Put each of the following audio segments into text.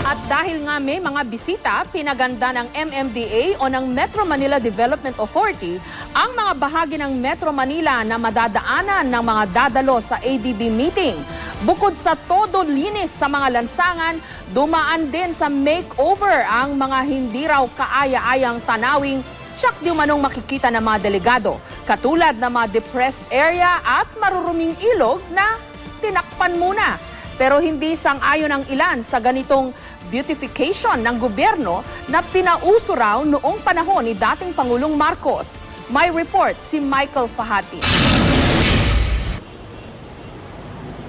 At dahil nga may mga bisita, pinaganda ng MMDA o ng Metro Manila Development Authority ang mga bahagi ng Metro Manila na madadaanan ng mga dadalo sa ADB meeting. Bukod sa todo linis sa mga lansangan, dumaan din sa makeover ang mga hindi raw kaaya-ayang tanawing tsak di manong makikita ng mga delegado, katulad ng mga depressed area at maruruming ilog na tinakpan muna. Pero hindi sang-ayon ang ilan sa ganitong beautification ng gobyerno na pinauso raw noong panahon ni dating Pangulong Marcos. May report si Michael Fahati.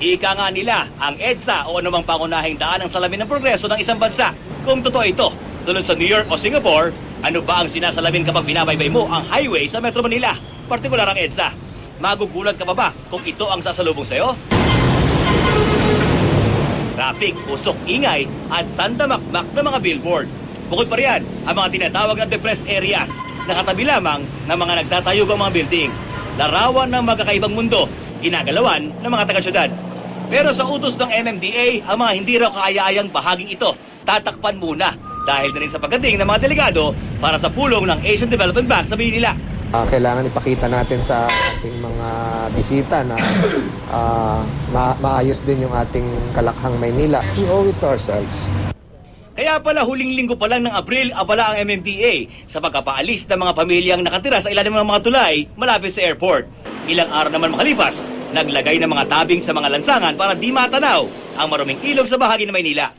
Ika nga nila, ang EDSA o anumang pangunahing daan ng salamin ng progreso ng isang bansa. Kung totoo ito, tulad sa New York o Singapore, ano ba ang sinasalamin kapag binabaybay mo ang highway sa Metro Manila? Partikular ang EDSA. Magugulat ka pa ba kung ito ang sasalubong sa'yo? Traffic, usok, ingay at sandamakmak ng mga billboard. Bukod pa riyan, ang mga tinatawag na depressed areas, nakatabi lamang ng mga nagtatayugang mga building. Larawan ng magkakaibang mundo, ginagalawan ng mga taga-syudad. Pero sa utos ng MMDA, ang mga hindi raw kaaya-ayang bahaging ito, tatakpan muna dahil na rin sa pagdating ng mga delegado para sa pulong ng Asian Development Bank sa Maynila. Kailangan ipakita natin sa ating mga bisita na maayos din yung ating Kalakhang Maynila. We owe it to ourselves. Kaya pala huling linggo pa lang ng Abril, abala ang MMDA sa pagkapaalis ng mga pamilyang nakatira sa ilalim ng mga tulay malapit sa airport. Ilang araw naman makalipas, naglagay ng mga tabing sa mga lansangan para di matanaw ang maruming ilog sa bahagi ng Maynila.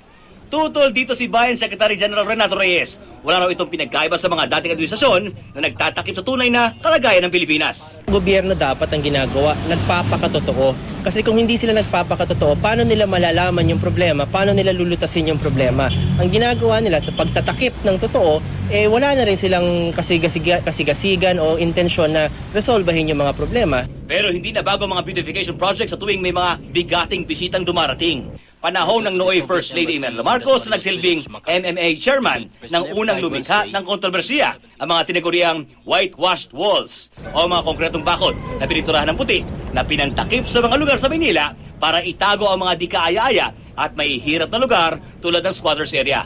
Tutol dito si Bayan Secretary General Renato Reyes. Wala raw itong pinagkaiba sa mga dating administrasyon na nagtatakip sa tunay na kalagayan ng Pilipinas. Gobyerno dapat ang ginagawa, nagpapakatotoo. Kasi kung hindi sila nagpapakatotoo, paano nila malalaman yung problema? Paano nila lulutasin yung problema? Ang ginagawa nila sa pagtatakip ng totoo, wala na rin silang kasigasigan o intensyon na resolbahin yung mga problema. Pero hindi na bago mga beautification projects sa tuwing may mga bigating bisitang dumarating. Panahon ng nooy First Lady Imelda Marcos na nagsilbing MMA chairman ng unang lumikha ng kontrobersiya ang mga tinaguriang whitewashed walls o mga konkretong bakod na pininturahan ng puti na pinantakip sa mga lugar sa Maynila para itago ang mga di kaaya-aya at mahihirap na lugar tulad ng squatters area.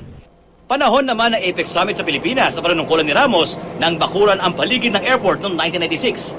Panahon naman ng Apex Summit sa Pilipinas sa panunungkulan ni Ramos nang bakuran ang paligid ng airport noong 1996.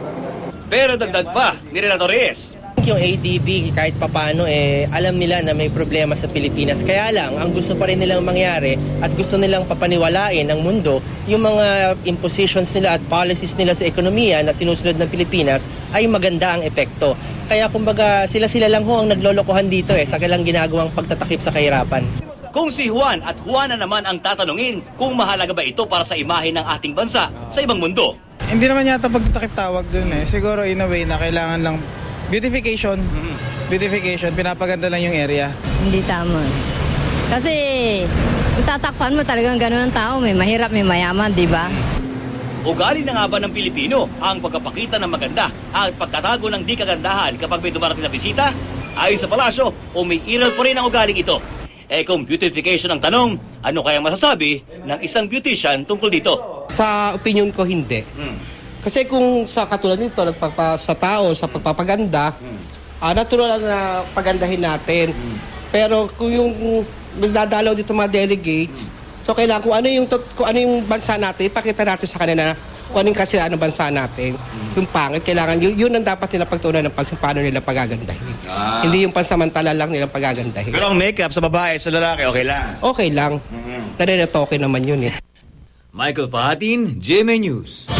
Pero dagdag pa ni Renato Reyes. Yung ADB kahit papano alam nila na may problema sa Pilipinas. Kaya lang, ang gusto pa rin nilang mangyari at gusto nilang papaniwalain ng mundo yung mga impositions nila at policies nila sa ekonomiya na sinusunod ng Pilipinas ay maganda ang epekto. Kaya kumbaga sila lang ho ang naglolokohan dito sa kailang ginagawang pagtatakip sa kahirapan. Kung si Juan at Juana naman ang tatanungin kung mahalaga ba ito para sa imahe ng ating bansa sa ibang mundo. Hindi naman yata pagtatakip tawag dun Siguro in a way na kailangan lang beautification. Beautification, pinapaganda lang yung area. Hindi tama. Kasi tatakpan mo talagang gano'n ang tao, may mahirap, may mayaman, di ba? Ugali na nga ba ng Pilipino ang pagkapakita ng maganda at pagkatago ng di kagandahan kapag may dumarating na bisita? Ayon sa palasyo, umiiral pa rin ang ugaling ito. Kung beautification ang tanong, ano kayang masasabi ng isang beautician tungkol dito? Sa opinion ko, hindi. Kasi kung sa katulad nito, sa tao, sa pagpapaganda, natural na pagandahin natin. Pero kung yung dadalaw dito mga delegates, so kailangan kung ano yung bansa natin, ipakita natin sa kanila kung ano yung kasilaan ng bansa natin. Yung pangit, kailangan, yun ang dapat nila pagtuunan ng paano nila pagagandahin. Hindi yung pansamantala lang nilang pagagandahin. Pero ang makeup sa babae, sa lalaki, okay lang? Okay lang. Nariretoke naman yun Michael Fahatin, GMA News.